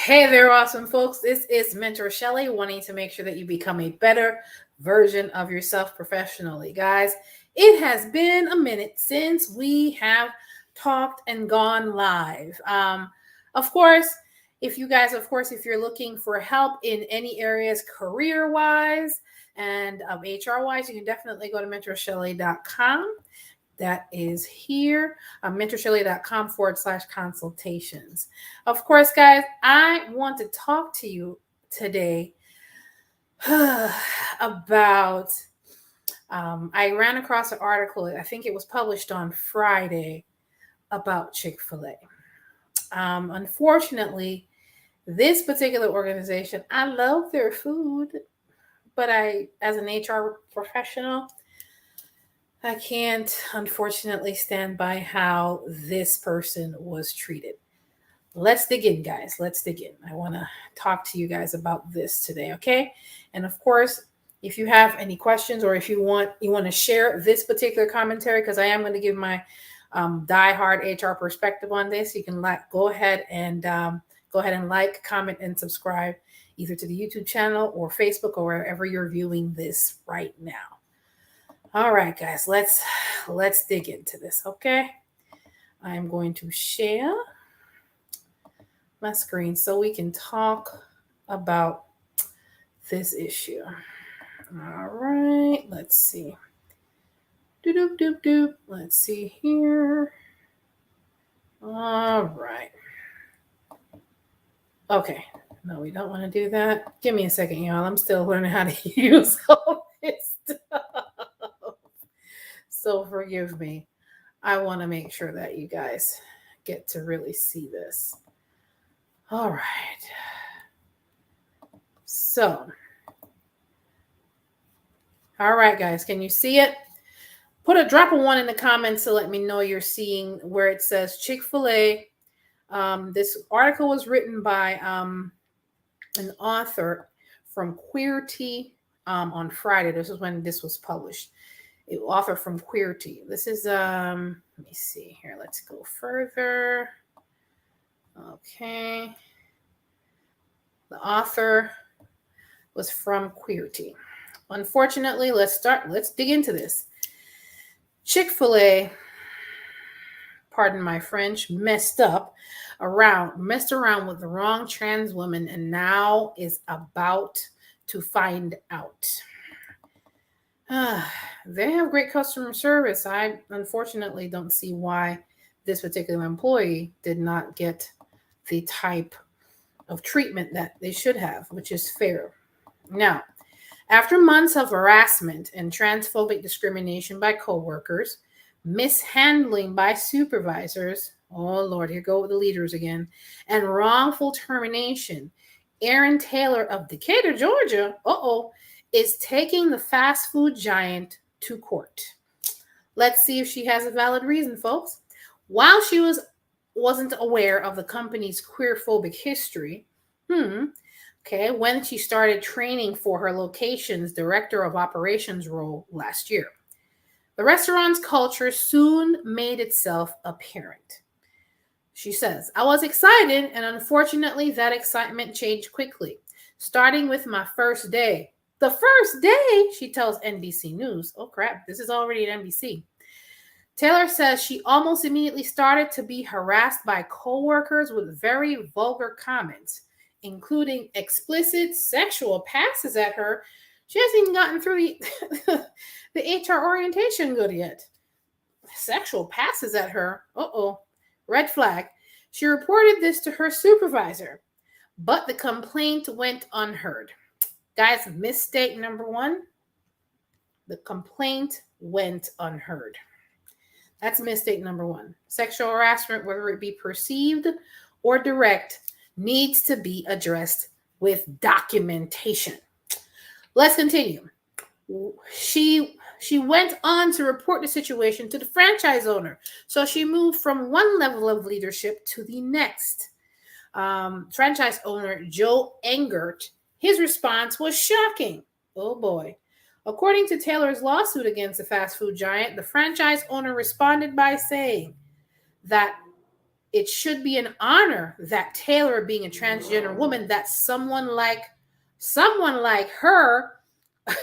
Hey there, awesome folks. This is Mentor Shelley, wanting to make sure that you become a better version of yourself professionally. Guys, it has been a minute since we have talked and gone live. Of course, if you're looking for help in any areas career wise and HR wise, you can definitely go to mentorshelley.com. That is here, mentorshelley.com/consultations. Of course, guys, I want to talk to you today about, I ran across an article, I think it was published on Friday, about Chik-fil-A. Unfortunately, this particular organization, I love their food, but as an HR professional, I can't, unfortunately, stand by how this person was treated. Let's dig in, guys. Let's dig in. I want to talk to you guys about this today, okay? And of course, if you have any questions or if you want to share this particular commentary, because I am going to give my diehard HR perspective on this, you can go ahead and like, comment, and subscribe either to the YouTube channel or Facebook or wherever you're viewing this right now. All right, guys, let's dig into this, okay? I'm going to share my screen so we can talk about this issue. All right, let's see. Doop, doop, doop. Let's see here. All right. Okay. No, we don't want to do that. Give me a second, y'all. I'm still learning how to use all this stuff. So forgive me. I want to make sure that you guys get to really see this. All right. So, all right, guys, can you see it? Put a drop of one in the comments to let me know you're seeing where it says Chik-fil-A. This article was written by an author from Queerty on Friday. This is when this was published. Author from Queerty. This is, let me see here. Let's go further. Okay. The author was from Queerty. Unfortunately, let's dig into this. Chik-fil-A, pardon my French, messed around with the wrong trans woman and now is about to find out. They have great customer service. I unfortunately don't see why this particular employee did not get the type of treatment that they should have, which is fair. Now, after months of harassment and transphobic discrimination by coworkers, mishandling by supervisors, oh Lord, here go the leaders again, and wrongful termination, Erin Taylor of Decatur, Georgia, is taking the fast food giant to court. Let's see if she has a valid reason, folks. While she wasn't aware of the company's queerphobic history, when she started training for her location's director of operations role last year, the restaurant's culture soon made itself apparent. She says, I was excited, and unfortunately, that excitement changed quickly, starting with my first day. The first day, she tells NBC News. Oh, crap. This is already at NBC. Taylor says she almost immediately started to be harassed by coworkers with very vulgar comments, including explicit sexual passes at her. She hasn't even gotten through the HR orientation good yet. Sexual passes at her. Red flag. She reported this to her supervisor, but the complaint went unheard. Guys, mistake number one, the complaint went unheard. That's mistake number one. Sexual harassment, whether it be perceived or direct, needs to be addressed with documentation. Let's continue. She went on to report the situation to the franchise owner. So she moved from one level of leadership to the next. Franchise owner Joe Engert, his response was shocking. Oh boy. According to Taylor's lawsuit against the fast food giant, the franchise owner responded by saying that it should be an honor that Taylor, being a transgender woman, that someone like her,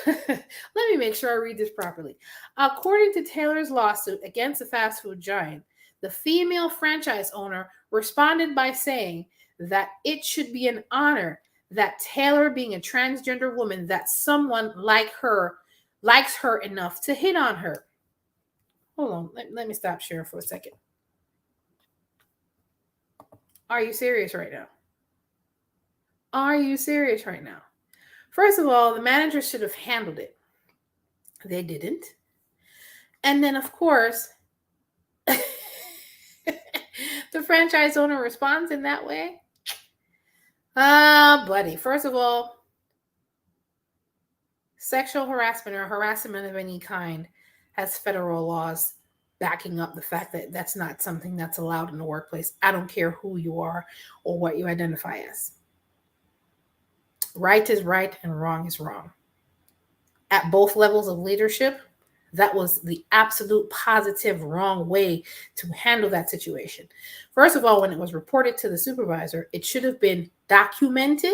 let me make sure I read this properly. According to Taylor's lawsuit against the fast food giant, the female franchise owner responded by saying that it should be an honor that Taylor, being a transgender woman, that someone like her likes her enough to hit on her. Hold on, let me stop sharing for a second. Are you serious right now? Are you serious right now? First of all, the manager should have handled it. They didn't. And then, of course, the franchise owner responds in that way. Buddy, first of all, sexual harassment or harassment of any kind has federal laws backing up the fact that that's not something that's allowed in the workplace. I don't care who you are or what you identify as. Right is right and wrong is wrong. At both levels of leadership, that was the absolute positive wrong way to handle that situation. First of all, when it was reported to the supervisor, it should have been documented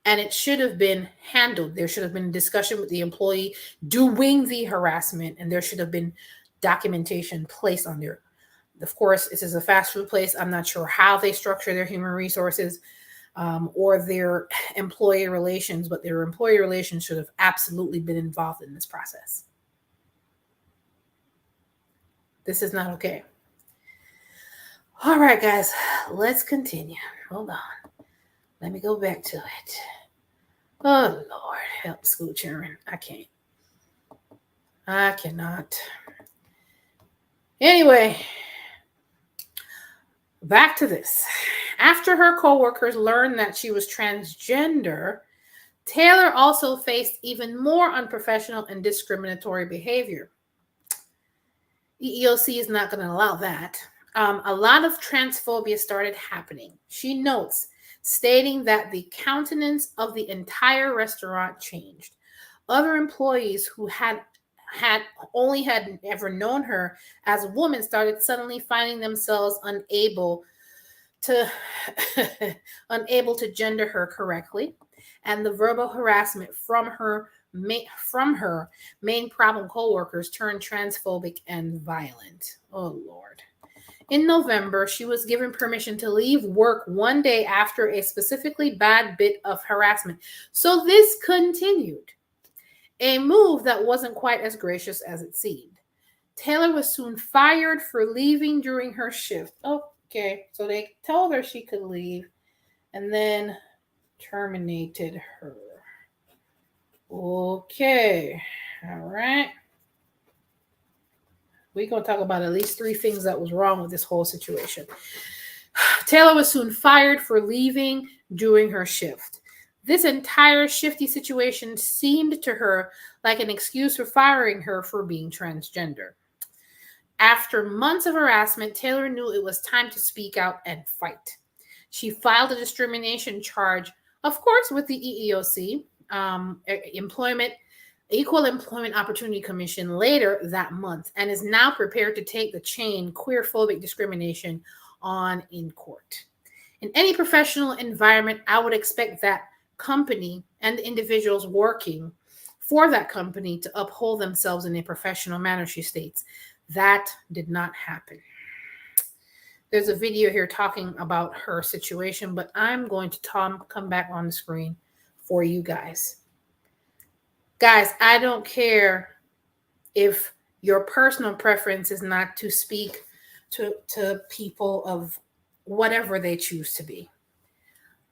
and it should have been handled. There should have been a discussion with the employee doing the harassment, and there should have been documentation placed on there. Of course, this is a fast food place. I'm not sure how they structure their human resources or their employee relations, but their employee relations should have absolutely been involved in this process. This is not okay. All right, guys, let's continue. Hold on. Let me go back to it. Oh, Lord, help school children. I can't. I cannot. Anyway, back to this. After her coworkers learned that she was transgender, Taylor also faced even more unprofessional and discriminatory behavior. EEOC is not going to allow that. A lot of transphobia started happening. She notes, stating that the countenance of the entire restaurant changed. Other employees who had ever known her as a woman started suddenly finding themselves unable to gender her correctly, and the verbal harassment from her main problem coworkers turned transphobic and violent. Oh, Lord. In November, she was given permission to leave work one day after a specifically bad bit of harassment. So this continued, a move that wasn't quite as gracious as it seemed. Taylor was soon fired for leaving during her shift. Okay, so they told her she could leave and then terminated her. Okay, all right. We're going to talk about at least 3 things that was wrong with this whole situation. Taylor was soon fired for leaving during her shift. This entire shifty situation seemed to her like an excuse for firing her for being transgender. After months of harassment, Taylor knew it was time to speak out and fight. She filed a discrimination charge, of course, with the EEOC, Equal Employment Opportunity Commission, later that month, and is now prepared to take the chain queerphobic discrimination on in court. In any professional environment, I would expect that company and the individuals working for that company to uphold themselves in a professional manner, she states. That did not happen. There's a video here talking about her situation, but I'm going to come back on the screen for you guys. Guys, I don't care if your personal preference is not to speak to people of whatever they choose to be.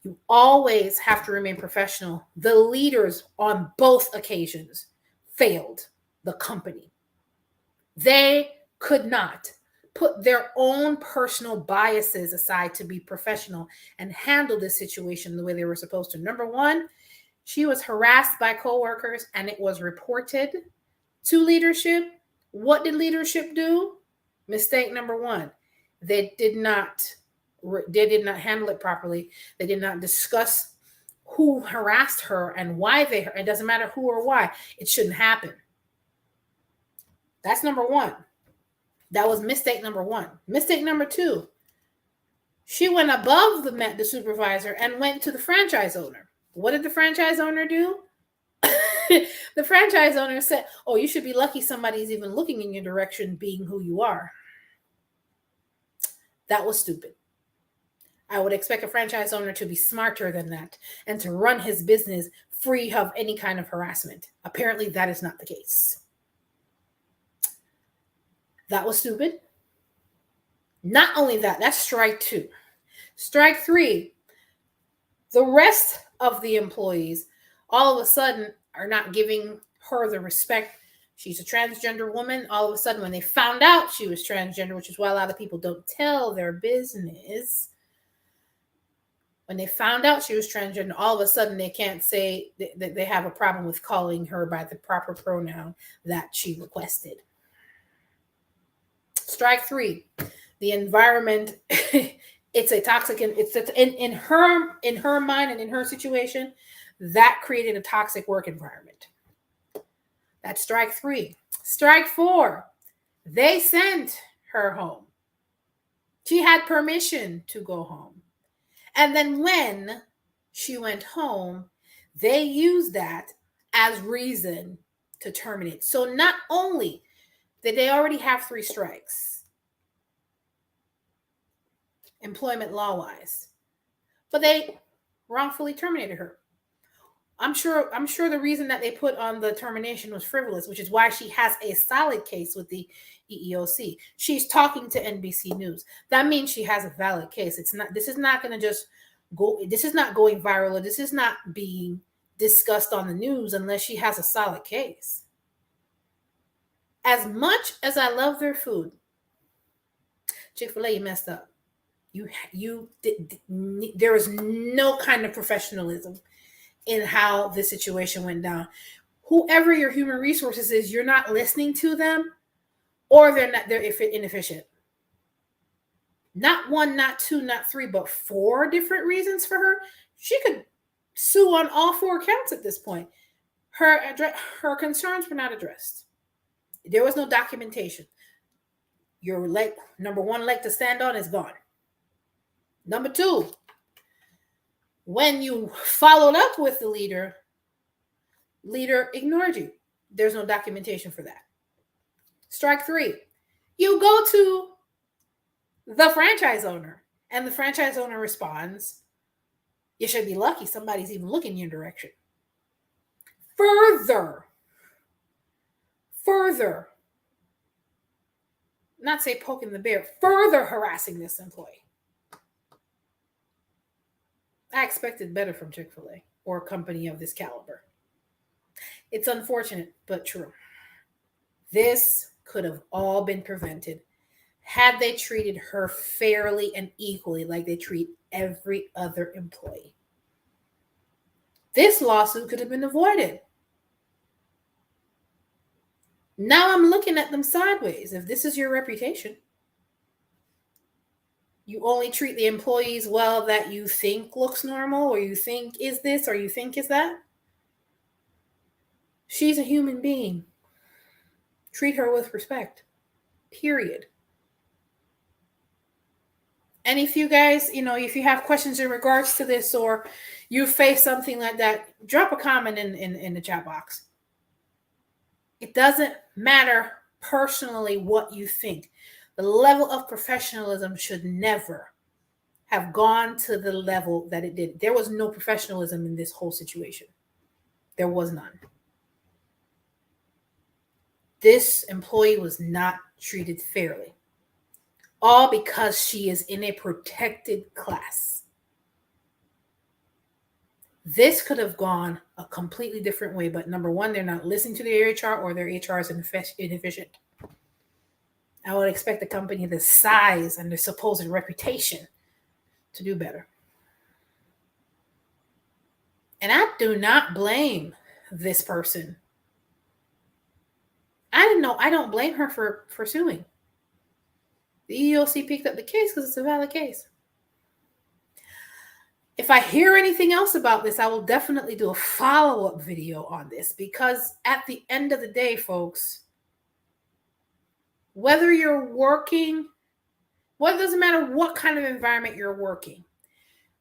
You always have to remain professional. The leaders on both occasions failed the company. They could not put their own personal biases aside to be professional and handle this situation the way they were supposed to. Number one, she was harassed by coworkers and it was reported to leadership. What did leadership do? Mistake number one. They did not handle it properly. They did not discuss who harassed her and why it doesn't matter who or why. It shouldn't happen. That's number one. That was mistake number one. Mistake number two, she went above the supervisor and went to the franchise owner. What did the franchise owner do? The franchise owner said, "Oh, you should be lucky somebody's even looking in your direction being who you are." That was stupid. I would expect a franchise owner to be smarter than that and to run his business free of any kind of harassment. Apparently, that is not the case. That was stupid. Not only that, that's strike two. Strike three, the rest of the employees all of a sudden are not giving her the respect. She's a transgender woman. All of a sudden, when they found out she was transgender, which is why a lot of people don't tell their business, when they found out she was transgender, all of a sudden they can't say that they have a problem with calling her by the proper pronoun that she requested. Strike three, the environment. It's a toxic, it's in her mind and in her situation, that created a toxic work environment. That's strike three. Strike four, they sent her home. She had permission to go home. And then when she went home, they used that as reason to terminate. So not only did they already have 3 strikes, employment law-wise, but they wrongfully terminated her. I'm sure the reason that they put on the termination was frivolous, which is why she has a solid case with the EEOC. She's talking to NBC News. That means she has a valid case. This is not going to just go, this is not going viral, or this is not being discussed on the news unless she has a solid case. As much as I love their food, Chik-fil-A, you messed up. There was no kind of professionalism in how this situation went down. Whoever your human resources is, you're not listening to them, or they're inefficient. Not 1, not 2, not 3, but 4 different reasons for her. She could sue on all 4 counts at this point. Her concerns were not addressed. There was no documentation. Your leg, number 1 leg to stand on, is gone. Number 2, when you followed up with the leader ignored you. There's no documentation for that. Strike 3, you go to the franchise owner, and the franchise owner responds, "You should be lucky somebody's even looking in your direction." Further, not say poking the bear, further harassing this employee. I expected better from Chick-fil-A or a company of this caliber. It's unfortunate, but true. This could have all been prevented had they treated her fairly and equally like they treat every other employee. This lawsuit could have been avoided. Now I'm looking at them sideways. If this is your reputation, you only treat the employees well that you think looks normal, or you think is this, or you think is that. She's a human being. Treat her with respect. Period. And if you guys, if you have questions in regards to this, or you face something like that, drop a comment in the chat box. It doesn't matter personally what you think. The level of professionalism should never have gone to the level that it did. There was no professionalism in this whole situation. There was none. This employee was not treated fairly. All because she is in a protected class. This could have gone a completely different way, but number 1, they're not listening to their HR, or their HR is inefficient. I would expect a company of this size and their supposed reputation to do better. And I do not blame this person. I don't blame her for suing. The EEOC picked up the case because it's a valid case. If I hear anything else about this, I will definitely do a follow-up video on this, because at the end of the day, folks, Whether you're working, well, it doesn't matter what kind of environment you're working.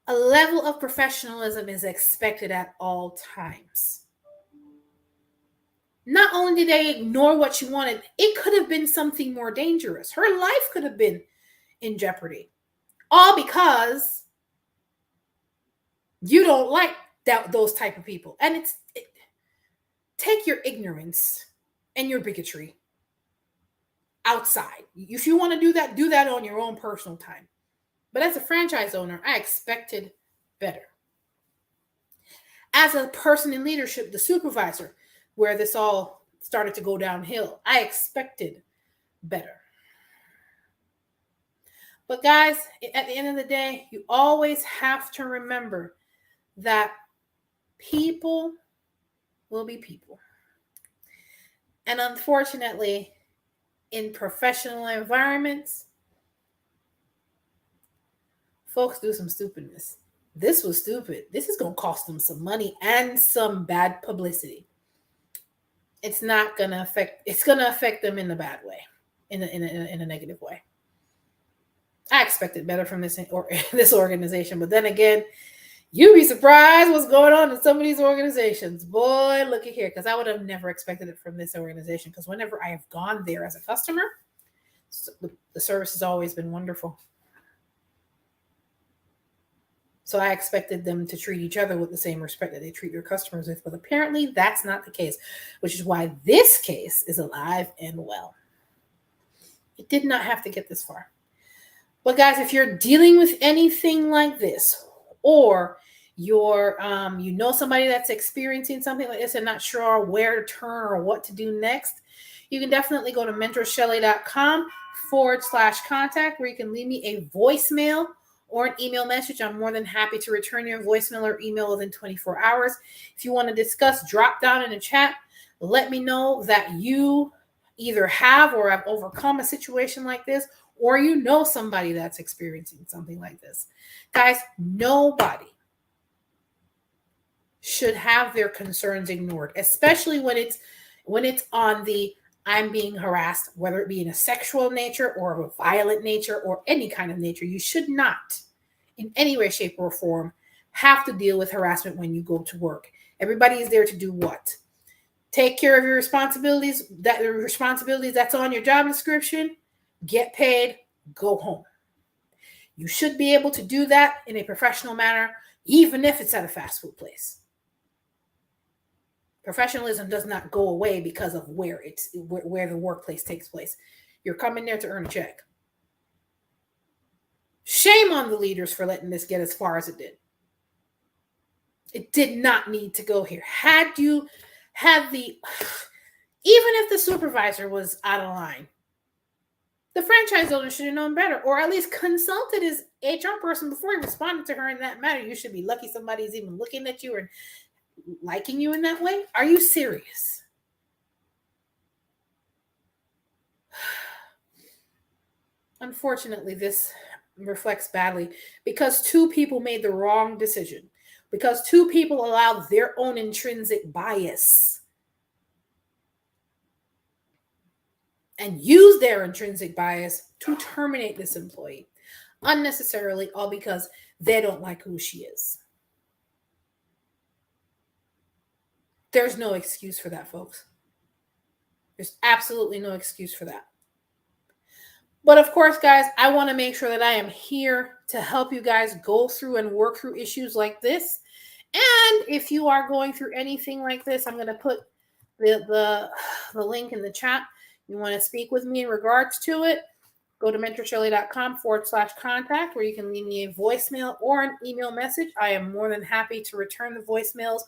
A level of professionalism is expected at all times. Not only did they ignore what she wanted, it could have been something more dangerous. Her life could have been in jeopardy. All because you don't like those type of people. And take your ignorance and your bigotry outside. If you want to do that on your own personal time. But as a franchise owner, I expected better. As a person in leadership, the supervisor, where this all started to go downhill, I expected better. But guys, at the end of the day, you always have to remember that people will be people. And unfortunately, in professional environments, folks do some stupidness. This was stupid. This is going to cost them some money and some bad publicity. It's going to affect them in a bad way, in a negative way. I expected better from this organization, but then again, you'd be surprised what's going on in some of these organizations. Boy, look at here, because I would have never expected it from this organization, because whenever I have gone there as a customer, the service has always been wonderful. So I expected them to treat each other with the same respect that they treat their customers with, but apparently that's not the case, which is why this case is alive and well. It did not have to get this far. But guys, if you're dealing with anything like this, or you're you know somebody that's experiencing something like this and not sure where to turn or what to do next, you can definitely go to mentorshelly.com/contact, where you can leave me a voicemail or an email message. I'm more than happy to return your voicemail or email within 24 hours. If you want to discuss, drop down in the chat. Let me know that you either have or have overcome a situation like this, or you know somebody that's experiencing something like this. Guys, nobody should have their concerns ignored, especially when it's on the I'm being harassed, whether it be in a sexual nature or of a violent nature or any kind of nature. You should not, in any way, shape, or form, have to deal with harassment when you go to work. Everybody is there to do what? Take care of your responsibilities, that's on your job description, get paid, go home. You should be able to do that in a professional manner, even if it's at a fast food place. Professionalism does not go away because of where the workplace takes place. You're coming there to earn a check. Shame on the leaders for letting this get as far as it did. It did not need to go here. Even if the supervisor was out of line, the franchise owner should have known better, or at least consulted his HR person before he responded to her in that matter. You should be lucky somebody's even looking at you or liking you in that way. Are you serious? Unfortunately, this reflects badly because two people made the wrong decision, because two people allowed their own intrinsic bias and used their intrinsic bias to terminate this employee unnecessarily, all because they don't like who she is. There's no excuse for that, folks. There's absolutely no excuse for that. But of course, guys, I want to make sure that I am here to help you guys go through and work through issues like this. And if you are going through anything like this, I'm going to put the link in the chat. You want to speak with me in regards to it, go to mentorshelly.com/contact, where you can leave me a voicemail or an email message. I am more than happy to return the voicemails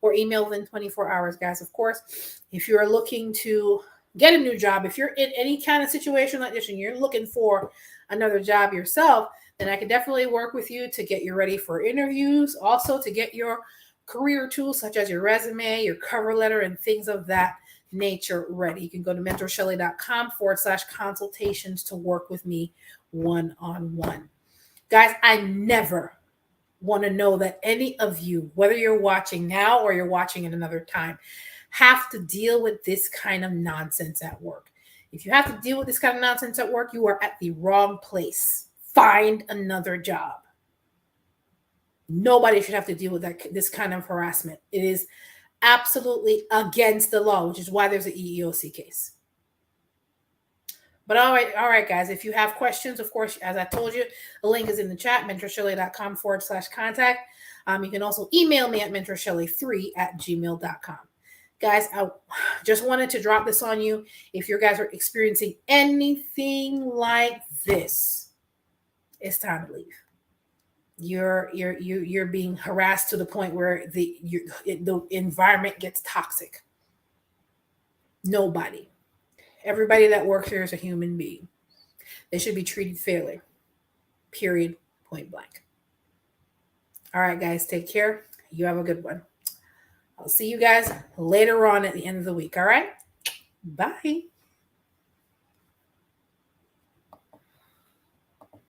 or email within 24 hours, guys. Of course, if you're looking to get a new job, if you're in any kind of situation like this and you're looking for another job yourself, then I can definitely work with you to get you ready for interviews, also to get your career tools such as your resume, your cover letter, and things of that nature ready. You can go to mentorshelly.com/consultations to work with me one-on-one. Guys, I never want to know that any of you, whether you're watching now or you're watching at another time, have to deal with this kind of nonsense at work. If you have to deal with this kind of nonsense at work, you are at the wrong place. Find another job. Nobody should have to deal with this kind of harassment. It is absolutely against the law, which is why there's an EEOC case. But all right, guys. If you have questions, of course, as I told you, the link is in the chat, mentorshelley.com/contact. You can also email me at mentorshelley3@gmail.com. Guys, I just wanted to drop this on you. If you guys are experiencing anything like this, it's time to leave. You're being harassed to the point where the environment gets toxic. Nobody. Everybody that works here is a human being. They should be treated fairly. Period. Point blank. All right, guys, take care. You have a good one. I'll see you guys later on at the end of the week. All right? Bye.